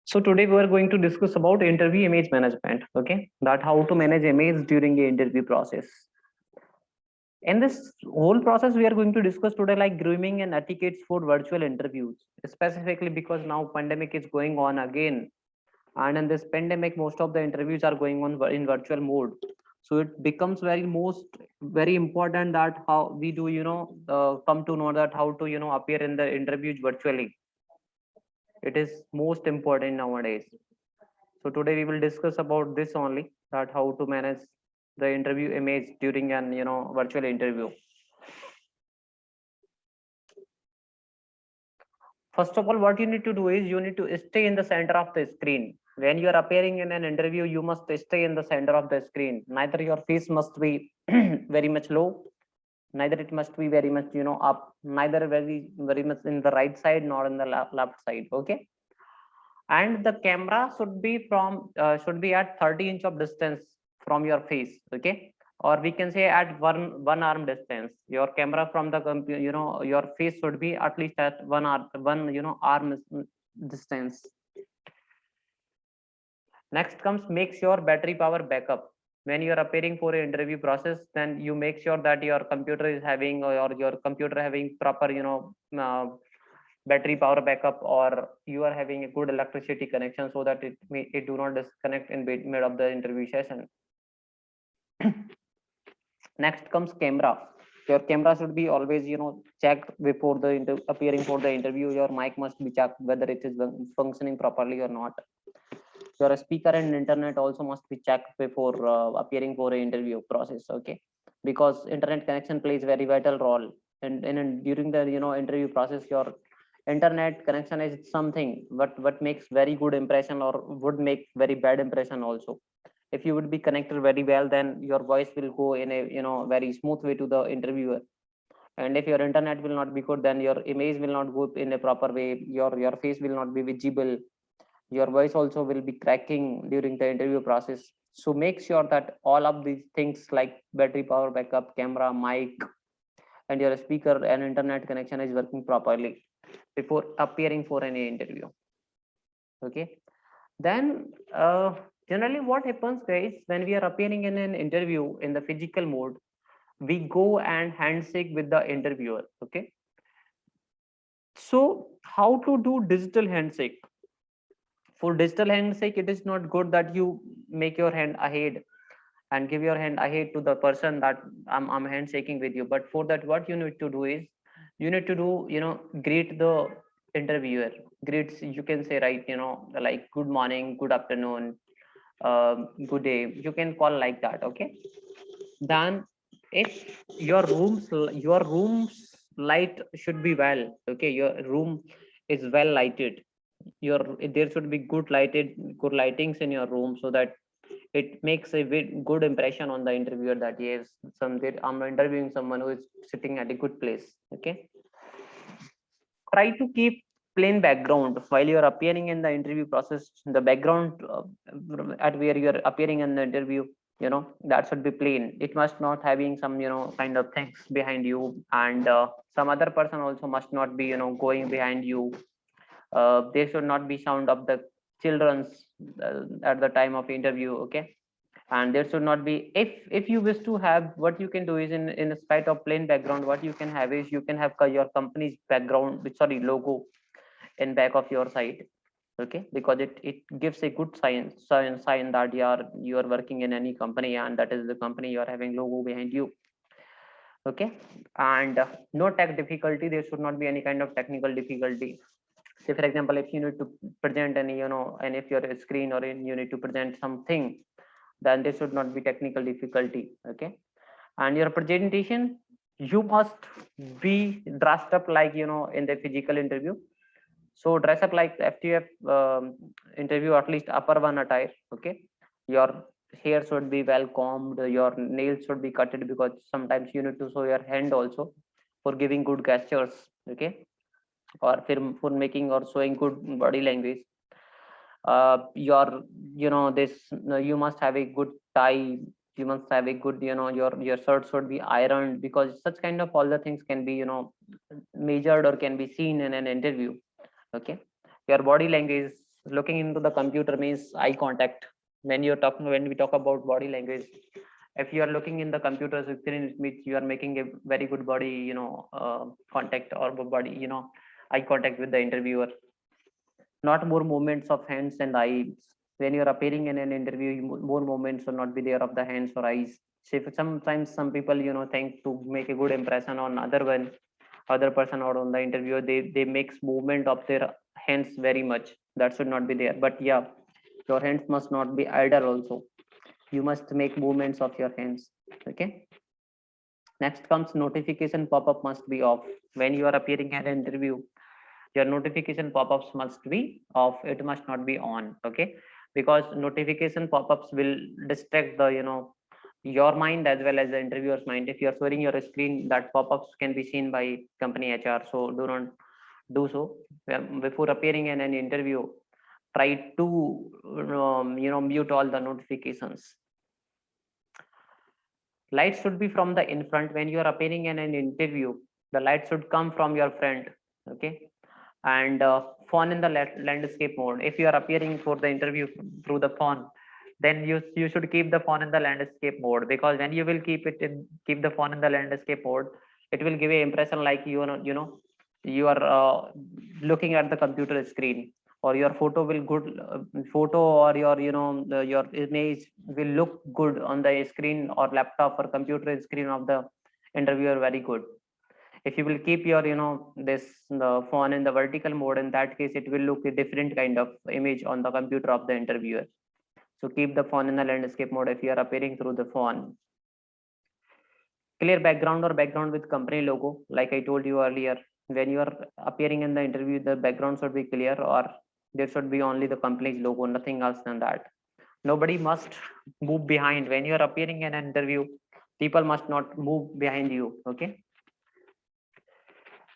So today we are going to discuss about interview image management. Okay, that how to manage image during the interview process. In this whole process, we are going to discuss today like grooming and etiquettes for virtual interviews, specifically because now pandemic is going on again, and in this pandemic, most of the interviews are going on in virtual mode. So it becomes very important that how we do come to know that how to appear in the interviews virtually. It is most important nowadays. So today we will discuss about this only, that how to manage the interview image during an virtual interview. First of all, what you need to do is you need to stay in the center of the screen. When you are appearing in an interview, you must stay in the center of the screen. Neither your face must be very much low, neither it must be very much up, neither very much in the right side nor in the left side. Okay, and the camera should be at 30 inch of distance from your face. Okay, or we can say at one arm distance. Your camera from the computer, your face should be at least at arm distance. Next comes, make sure battery power backup. When you are appearing for an interview process, then you make sure that your computer is having, or your computer having proper battery power backup, or you are having a good electricity connection, so that it do not disconnect in mid of the interview session. Next comes camera. Your camera should be always checked before the appearing for the interview. Your mic must be checked whether it is functioning properly or not. Your speaker and internet also must be checked before appearing for an interview process. Okay, because internet connection plays very vital role, and during the interview process, your internet connection is something what makes very good impression or would make very bad impression also. If you would be connected very well, then your voice will go in a very smooth way to the interviewer. And if your internet will not be good, then your image will not go in a proper way. Your face will not be visible. Your voice also will be cracking during the interview process. So make sure that all of these things like battery power backup, camera, mic, and your speaker and internet connection is working properly before appearing for any interview. Okay, then generally what happens, guys, when we are appearing in an interview in the physical mode, we go and handshake with the interviewer. Okay, so how to do digital handshake? For digital handshake, it is not good that you make your hand ahead and give your hand ahead to the person that I'm handshaking with you. But for that, what you need to do is you need to do greet the interviewer. Greets, you can say, right, like good morning, good afternoon, good day. You can call like that. Okay, then if your room's light should be well. Okay, your room is well lighted. Your There should be good lightings in your room, so that it makes a good impression on the interviewer that yes, I'm interviewing someone who is sitting at a good place. Okay, try to keep plain background while you're appearing in the interview process. The background at where you're appearing in the interview, that should be plain. It must not having some kind of things behind you, and some other person also must not be going behind you. There should not be sound of the children's at the time of interview. Okay, and there should not be, if you wish to have, what you can do is in spite of plain background, what you can have is you can have your company's background, sorry, logo in back of your site. Okay, because it gives a good sign that you are working in any company, and that is the company you are having logo behind you. Okay, and no tech difficulty. There should not be any kind of technical difficulty. Say for example, if you need to present any and if you're a screen, or you need to present something, then there should not be technical difficulty. Okay, and your presentation, you must be dressed up like in the physical interview. So dress up like FTF interview, at least upper one attire. Okay, your hair should be well combed, your nails should be cutted, because sometimes you need to show your hand also for giving good gestures. Okay, or for making or showing good body language. Your this you must have a good tie. You must have a good your shirt should be ironed, because such kind of all the things can be measured or can be seen in an interview. Okay, your body language Looking into the computer means eye contact. When we talk about body language, if you are looking in the computer screen, it means you are making a very good body, contact, or body, eye contact with the interviewer. Not more movements of hands and eyes. When you are appearing in an interview, more movements will not be there of the hands or eyes. So if sometimes some people, think to make a good impression on other person or on the interviewer, they makes movement of their hands very much. That should not be there. But yeah, your hands must not be idle also. You must make movements of your hands. Okay. Next comes notification pop-up must be off. When you are appearing at an interview, your notification pop-ups must be off. It must not be on. Okay. Because notification pop-ups will distract the, your mind as well as the interviewer's mind. If you are showing your screen, that pop-ups can be seen by company HR. So do not do so. Before appearing in an interview, try to mute all the notifications. Light should be from the in front. When you are appearing in an interview, the light should come from your front. Okay. And phone in the landscape mode. If you are appearing for the interview through the phone, then you should keep the phone in the landscape mode, because when you will keep the phone in the landscape mode, it will give a impression like you are looking at the computer screen, or your photo will good photo, or your your image will look good on the screen or laptop or computer screen of the interviewer very good. If you will keep your the phone in the vertical mode, in that case it will look a different kind of image on the computer of the interviewer. So keep the phone in the landscape mode if you are appearing through the phone. Clear background or background with company logo. Like I told you earlier, when you are appearing in the interview, the background should be clear, or there should be only the company's logo, nothing else than that. Nobody must move behind. When you are appearing in an interview, people must not move behind you. Okay.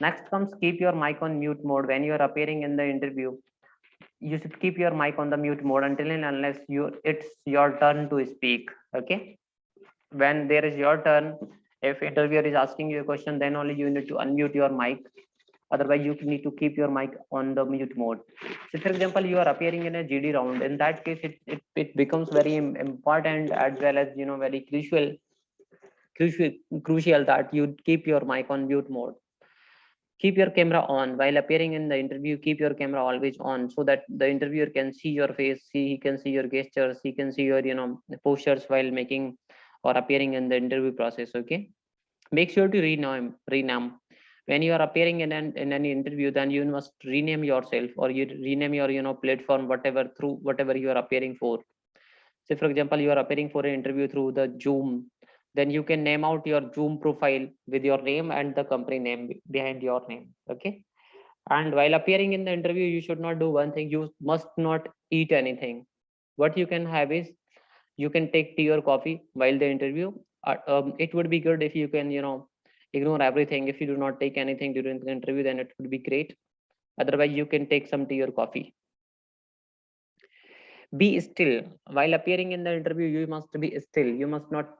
Next comes keep your mic on mute mode. When you are appearing in the interview, you should keep your mic on the mute mode until and unless it's your turn to speak. Okay. When there is your turn, if interviewer is asking you a question, then only you need to unmute your mic. Otherwise you need to keep your mic on the mute mode. So for example, you are appearing in a GD round. In that case, it becomes very important, as well as very crucial crucial that you keep your mic on mute mode. Keep your camera on while appearing in the interview. Keep your camera always on, so that the interviewer can see your face, he can see your gestures, he can see your postures while making or appearing in the interview process. Okay. Make sure to rename when you are appearing in any interview. Then you must rename yourself, or you rename your platform, whatever, through whatever you are appearing for. Say for example, you are appearing for an interview through the Zoom, then you can name out your Zoom profile with your name and the company name behind your name. Okay. And while appearing in the interview, you should not do one thing. You must not eat anything. What you can have is, you can take tea or coffee while the interview. It would be good if you can ignore everything. If you do not take anything during the interview, then it would be great. Otherwise you can take some tea or coffee. Be still while appearing in the interview. You must be still. You must not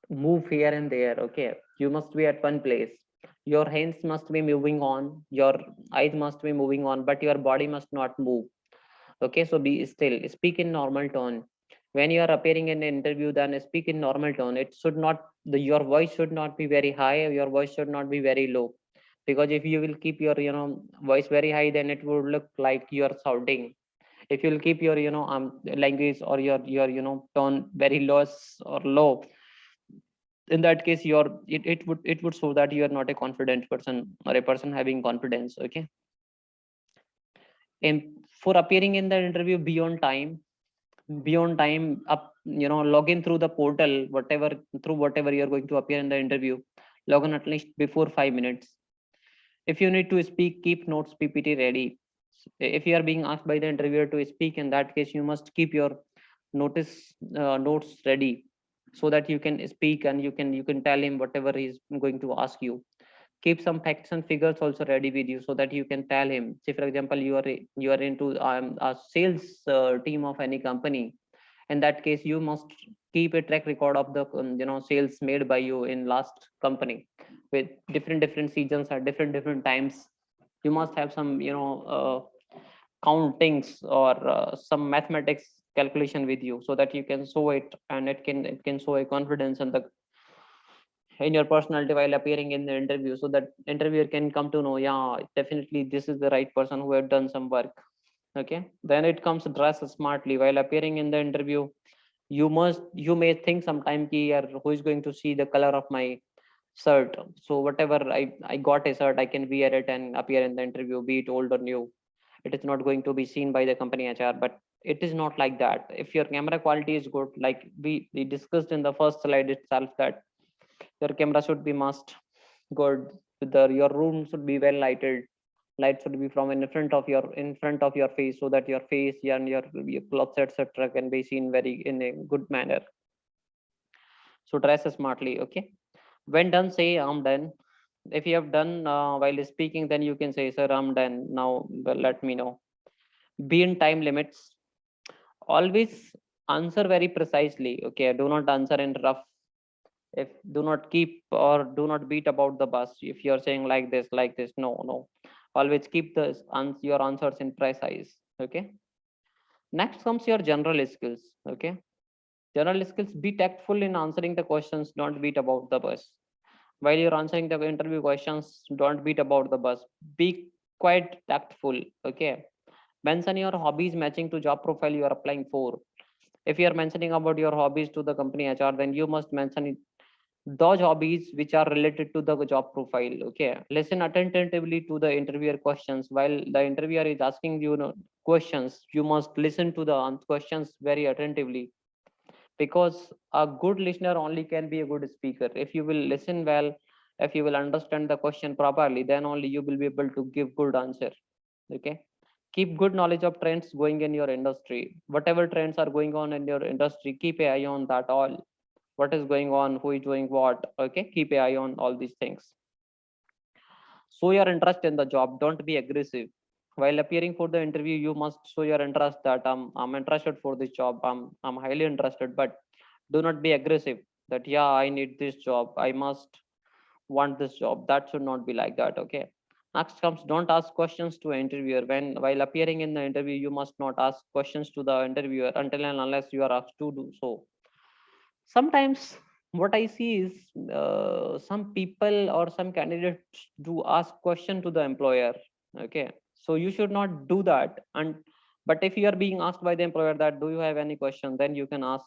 move here and there. Okay. You must be at one place. Your hands must be moving on, your eyes must be moving on, but your body must not move. Okay. So be still, speak in normal tone. When you are appearing in an interview, then speak in normal tone. It should not, your voice should not be very high, your voice should not be very low. Because if you will keep your voice very high, then it would look like you are shouting. If you'll keep your language or your tone very low or low, in that case it would show that you are not a confident person, or a person having confidence. Okay. And for appearing in the interview, be on time up, log in through the portal, whatever, through whatever you are going to appear in the interview. Log in at least before 5 minutes. If you need to speak, keep notes PPT ready. If you are being asked by the interviewer to speak, in that case you must keep your notes ready, so that you can speak, and you can tell him whatever he's going to ask you. Keep some facts and figures also ready with you, so that you can tell him. Say for example, you are into a sales team of any company. In that case you must keep a track record of the sales made by you in last company, with different seasons at different times. You must have some countings or some mathematics calculation with you, so that you can show it, and it can show a confidence in your personality while appearing in the interview, so that interviewer can come to know, yeah, definitely this is the right person who have done some work. Okay, then it comes dress smartly while appearing in the interview. You may think sometime ki yaar, who is going to see the color of my shirt? So whatever I got a shirt, I can wear it and appear in the interview, be it old or new. It is not going to be seen by the company HR. But it is not like that. If your camera quality is good, like we discussed in the first slide itself, that your camera should be must good. Your room should be well lighted. Light should be from in front of your face, so that your face and your clothes etc can be seen very in a good manner. So dress smartly. Okay, when done, say I'm done. If you have done while speaking, then you can say, sir, I'm done now. Well, let me know. Be in time limits. Always answer very precisely. Okay, do not answer in rough. If do not keep or do not beat about the bus. If you're saying like this, no, no, always keep your answers in precise. Okay, next comes your general skills. Okay, general skills. Be tactful in answering the questions, don't beat about the bus. While you're answering the interview questions, don't beat about the bus. Be quite tactful. Okay, mention your hobbies matching to job profile you are applying for. If you are mentioning about your hobbies to the company HR, then you must mention those hobbies which are related to the job profile. Okay, listen attentively to the interviewer questions. While the interviewer is asking questions, you must listen to the questions very attentively, because a good listener only can be a good speaker. If you will listen well, if you will understand the question properly, then only you will be able to give good answer. Okay, keep good knowledge of trends going in your industry. Whatever trends are going on in your industry, keep an eye on that all. What is going on, who is doing what. Okay, keep an eye on all these things. Show your interest in the job, don't be aggressive. While appearing for the interview, you must show your interest, that I'm interested for this job. I'm highly interested. But do not be aggressive, that yeah, I need this job, I must want this job. That should not be like that. Okay, next comes, don't ask questions to an interviewer. While appearing in the interview, you must not ask questions to the interviewer until and unless you are asked to do so. Sometimes what I see is some people or some candidates do ask question to the employer. Okay, so you should not do that. And but if you are being asked by the employer that do you have any question, then you can ask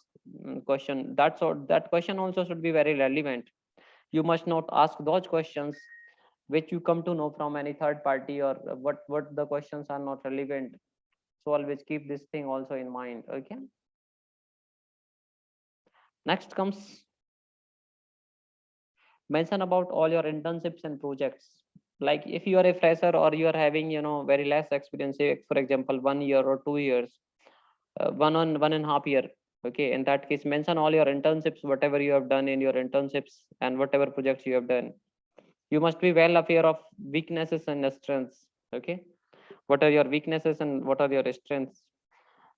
question. That question also should be very relevant. You must not ask those questions which you come to know from any third party, or what the questions are not relevant. So always keep this thing also in mind. Okay, next comes, mention about all your internships and projects. Like if you are a fresher, or you are having very less experience, say for example 1 year or 2 years, 1.5 year. Okay, in that case mention all your internships, whatever you have done in your internships and whatever projects you have done. You must be well aware of weaknesses and strengths. Okay, what are your weaknesses and what are your strengths?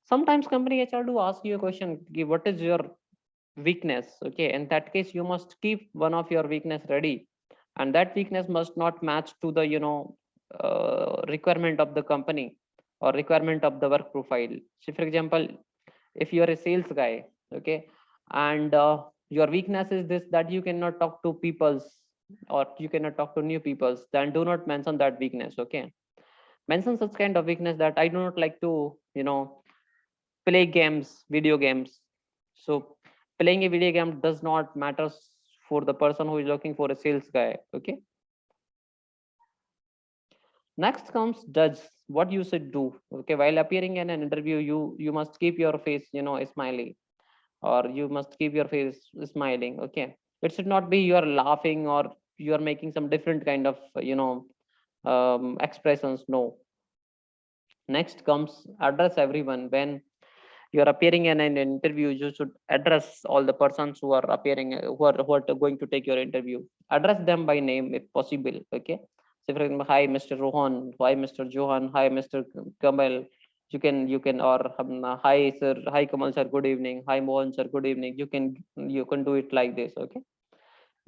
Sometimes company HR do ask you a question, what is your weakness? Okay, in that case you must keep one of your weakness ready, and that weakness must not match to the requirement of the company or requirement of the work profile. So for example, if you are a sales guy, okay, and your weakness is this, that you cannot talk to peoples, or you cannot talk to new peoples, then do not mention that weakness. Okay, mention such kind of weakness, that I do not like to play games, video games. So playing a video game does not matter for the person who is looking for a sales guy. Okay, next comes judge what you should do. Okay, while appearing in an interview, you must keep your face smiling, or you must keep your face smiling. Okay, it should not be you are laughing, or you are making some different kind of expressions. No. Next comes address everyone. When you're appearing in an interview, you should address all the persons who are appearing, who are going to take your interview. Address them by name if possible. Okay, so for example, hi Mr. Rohan, hi Mr. Johan, hi Mr. Kamal. You can or hi sir, hi Kamal sir, good evening, hi Mohan sir, good evening. You can do it like this. Okay,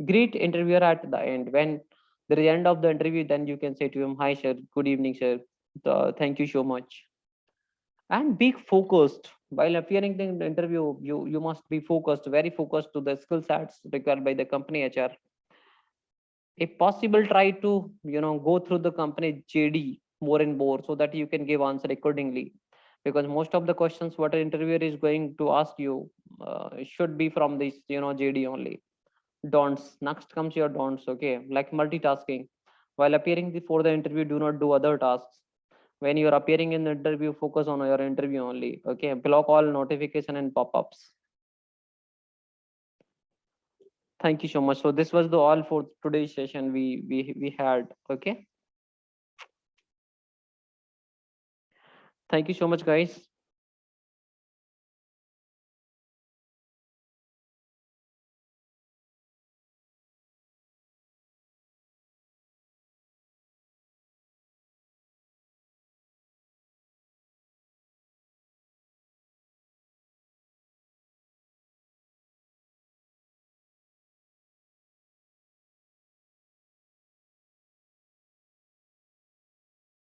greet interviewer at the end. When there is end of the interview, then you can say to him, hi sir, good evening sir, thank you so much. And be focused while appearing in the interview. You must be focused, very focused to the skill sets required by the company HR. If possible, try to go through the company JD more and more, so that you can give answer accordingly, because most of the questions what an interviewer is going to ask you should be from this JD only. Don'ts. Next comes your don'ts. Okay, like multitasking. While appearing before the interview, do not do other tasks. When you're appearing in the interview, focus on your interview only. Okay, block all notification and pop-ups. Thank you so much. So this was the all for today's session we had. Okay, thank you so much, guys.